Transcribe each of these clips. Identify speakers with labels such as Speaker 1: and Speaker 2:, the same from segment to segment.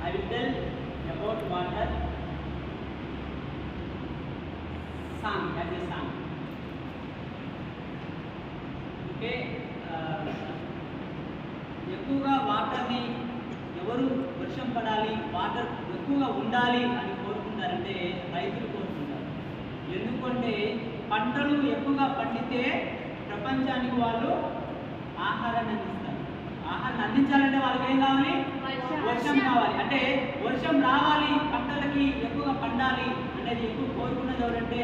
Speaker 1: I will tell about water song as a song. Okay. ఎక్కువగా వాటర్ని ఎవరు వర్షం పడాలి, వాటర్ ఎక్కువగా ఉండాలి అని కోరుకుంటారంటే రైతులు కోరుకుంటారు. ఎందుకంటే పంటలు ఎక్కువగా పండితే ప్రపంచానికి వాళ్ళు ఆహారాన్ని అందిస్తారు. ఆహారాన్ని అందించాలంటే వాళ్ళకి ఏం కావాలి? వర్షం కావాలి. అంటే వర్షం రావాలి, పంటలకి ఎక్కువగా పండాలి అనేది ఎక్కువ కోరుకున్నది ఎవరంటే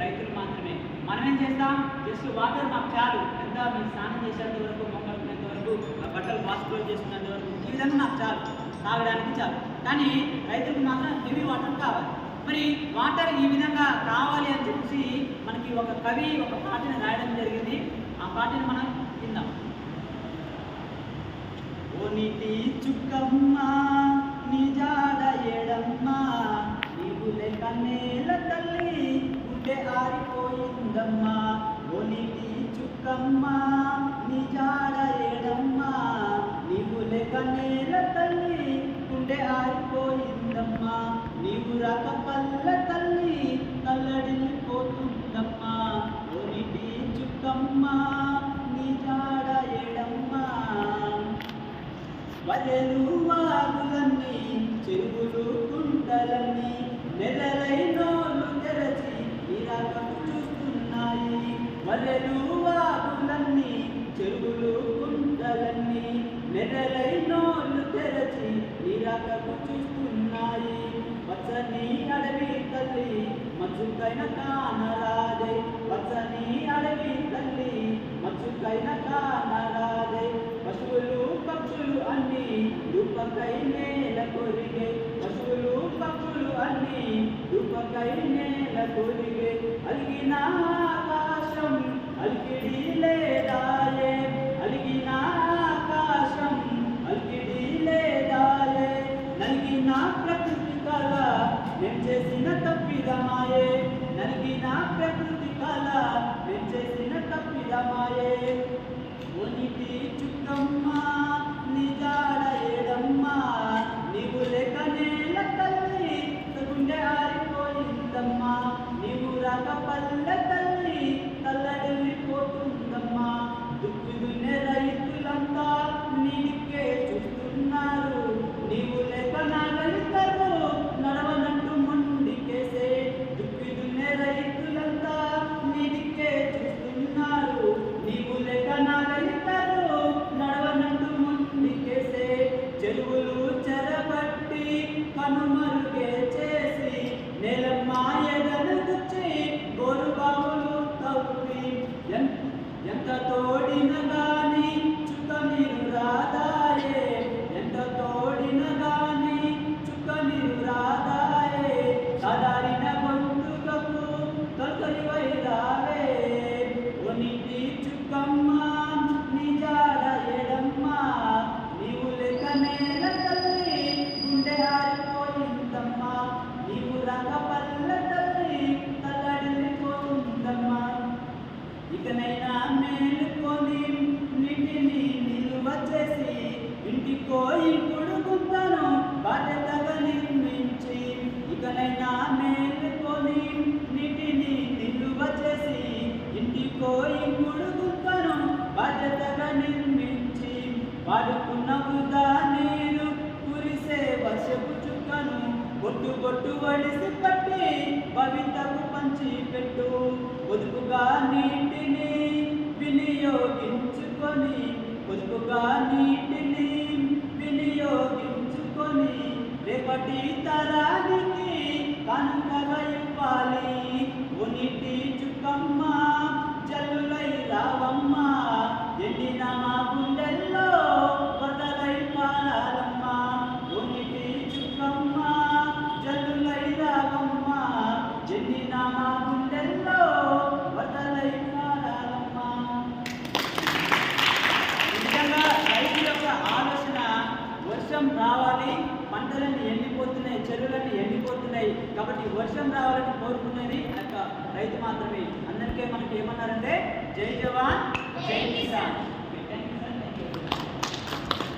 Speaker 1: రైతులు మాత్రమే. మనం ఏం చేస్తాం? జస్ట్ వాటర్ మాకు చాలు, ఎంత మీరు స్నానం చేసేంత వరకు, మొక్కలు ఉన్నంత వరకు, బట్టలు వాష్ చేసుకున్నంత వరకు, ఈ విధంగా నాకు చాలు, తాగడానికి చాలు. కానీ రైతులకు మాత్రం హెవీ వాటర్ కావాలి. మరి వాటర్ ఈ విధంగా కావాలి అని చెప్పి మనకి ఒక కవి ఒక పాటని రాయడం జరిగింది. ఆ పాటని మనం విందాం. ఓ నీటి చుక్కమ్మ నీ జాడ ఏడమ్మా, నీవు లేక నేల తల్లి గుడ్డె ఆరిపోయిందమ్మా. ఓ నీటి చుక్కమ్మ నీ జాడ ఏడమ్మా, నీవు లేక నేల తల్లి గుండె ఆరిపోయిందమ్మా. నీవు రాక పల్ల తల్లి తల్లడిల్లిపోతుందమ్మా. ఓ నీటి చుక్కమ్మ నీ జాడ ఏడమ్మా. వలెలు వాగులన్నీ, చెరువులు కుంటలన్నీ, నెలలై నోళ్ళు తెరచి నిరాకను చూస్తున్నాయి. వలెలు వాగులన్నీ, చెరువులు కుంటలన్నీ, నెలలై నోళ్ళు తెరచి నిరాకను చూస్తున్నాయి. పచ్చని అడవి తల్లి మచ్చుకైన కానరాదే, పచ్చని అడవి తల్లి మచ్చుకైన కానరాదే. పశువులు పక్షులు అన్నీ రూపకై నేల కొరిగే, పశువులు పక్షులు అన్నీ రూపకై నేల కొరిగే. అలిగిన ఆకాశం అలికిడి లేదాయే, అలిగిన ఆకాశం అలికిడి లేదాయే. నలిగిన ప్రకృతి కళ నేను చేసిన తప్పిదమాయే, నలిగిన ప్రకృతి కళ నేను చేసిన తప్పిదమాయే. ఓ నీటి చుక్కమ్మ నీ జాడ ఏడమ్మా, నీవు లేక నేల తల్లి గుండె ఆరిపోయిందమ్మా. నీవు రాక పల్లె తల్లి తల్లడిల్లిపోతుందమ్మా. దుక్కిదున్నే రైతులంతా నీకే చూస్తున్నారు, నీవు లేక నాగలికరు నడవనంటూ మొండికేసే. దుక్కిదున్నే రైతులంతా నీకే చూస్తున్నారు, నీవు లేక నాగలికరు నడవనంటూ మొండికేసే. చెరువులు చెరబట్టి కనుమరుగే చేసి, నేలమ్మ ఎదను గుచ్చి గోరు బావులు తవ్వి, ఎంత తోడిన గాని చుక్క నీరు రాదాయే, ఎంత తోడిన గాని చుక్క నీరు రాదాయే. సాధారిన గొంతుకకు తొలకరివై రావే. ఓ నీటి చుక్కమ్మ నీ జాడ ఏడమ్మా, నీవు లేక నేల తల్లి గుండె ఆరిపోయిందమ్మా. నీవు రాక పల్లె తల్లి తల్లడిల్లిపోతుందమ్మా. ఇకనైనా మేలుకొని నీటిని నిలువ చేసి, ఇంటికో ఇప్పుడు గుంతను బాధ్యతగా నిర్మించి. ఇకనైనా మేలుకొని నీటిని నిలువ చేసి, ఇంటికో ఇప్పుడు గుంతను బాధ్యతగా నిర్మించి. వాడుకున్న వృధా నీరు కురిసే వర్షపు చుక్కను బొట్టు బొట్టు వడిసి పట్టి భవితకు పంచి పెట్టు. పొదుపుగా నీటిని వినియోగించుకొని, పొదుపుగా నీటిని వినియోగించుకొని, రేపటి తరానికి కానుకగా ఇవ్వాలి. ఓ నీటి చుక్కమ్మ జల్లులై రావమ్మా, ఎండిన మా గుండెల్లో వరదలై పారాలమ్మా. ఓ నీటి చుక్కమ్మ జల్లులై రావమ్మా, ఎండిన మా గుండెల్లో వరదలై పారాలమ్మా. నిజంగా రైతు యొక్క ఆలోచన వర్షం రావాలి, పంటలన్నీ ఎండిపోతున్నాయి, చెరువులన్నీ ఎండిపోతున్నాయి, కాబట్టి వర్షం రావాలని కోరుకునేది రైతు మాత్రమే. అందరికీ మనకి ఏమన్నారంటే జై జవాన్ జై కిసాన్.